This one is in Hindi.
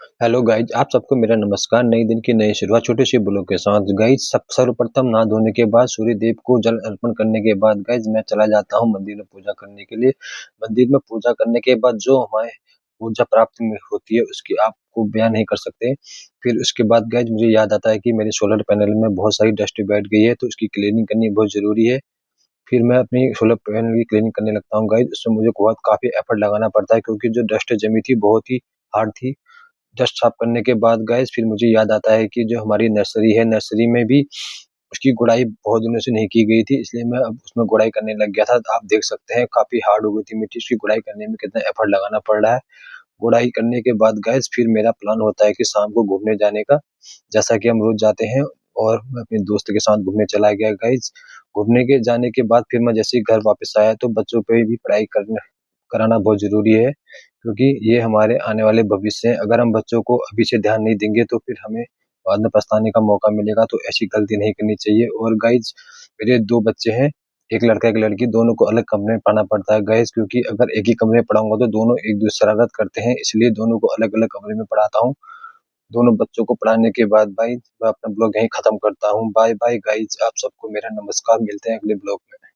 हेलो गाइज, आप सबको मेरा नमस्कार। नई दिन की नई शुरुआत छोटे से बोलों के साथ। गाइज, सब सर्वप्रथम नहा धोने के बाद सूर्य देव को जल अर्पण करने के बाद गाइज मैं चला जाता हूँ मंदिर में पूजा करने के लिए। मंदिर में पूजा करने के बाद जो हमें ऊर्जा प्राप्त में होती है उसकी आपको बयान नहीं कर सकते। फिर उसके बाद गाइज मुझे याद आता है कि मेरे सोलर पैनल में बहुत सारी डस्ट बैठ गई है, तो उसकी क्लीनिंग करनी बहुत जरूरी है। फिर मैं अपनी सोलर पैनल की क्लीनिंग करने लगता हूँ गाइज। उसमें मुझे बहुत काफी एफर्ट लगाना पड़ता है क्योंकि जो डस्ट जमी थी बहुत ही हार्ड थी। डस्ट साफ करने के बाद गाइस फिर मुझे याद आता है कि जो हमारी नर्सरी है, नर्सरी में भी उसकी गुड़ाई बहुत दिनों से नहीं की गई थी, इसलिए मैं अब उसमें गुड़ाई करने लग गया था। तो आप देख सकते हैं काफ़ी हार्ड हो गई थी मिट्टी, उसकी गुड़ाई करने में कितना एफर्ट लगाना पड़ रहा है। गुड़ाई करने के बाद गाइस फिर मेरा प्लान होता है कि शाम को घूमने जाने का, जैसा कि हम रोज़ जाते हैं। और मैं अपने दोस्त के साथ घूमने चला गया गाइस। घूमने के जाने के बाद फिर मैं जैसे ही घर वापस आया तो बच्चों पे भी पढ़ाई करना कराना बहुत ज़रूरी है, क्योंकि ये हमारे आने वाले भविष्य हैं। अगर हम बच्चों को अभी से ध्यान नहीं देंगे तो फिर हमें बाद में पछताने का मौका मिलेगा, तो ऐसी गलती नहीं करनी चाहिए। और गाइज़, मेरे 2 बच्चे हैं, एक लड़का एक लड़की, दोनों को अलग कमरे में पढ़ाना पड़ता है गाइज़, क्योंकि अगर एक ही कमरे में पढ़ाऊँगा तो दोनों एक-दूसरे शरारत करते हैं, इसलिए दोनों को अलग-अलग कमरे में पढ़ाता हूँ। दोनों बच्चों को पढ़ाने के बाद भाई मैं अपना ब्लॉग यहीं खत्म करता हूँ। बाय बाय गाइज़, आप सबको मेरा नमस्कार, मिलते हैं अगले ब्लॉग में।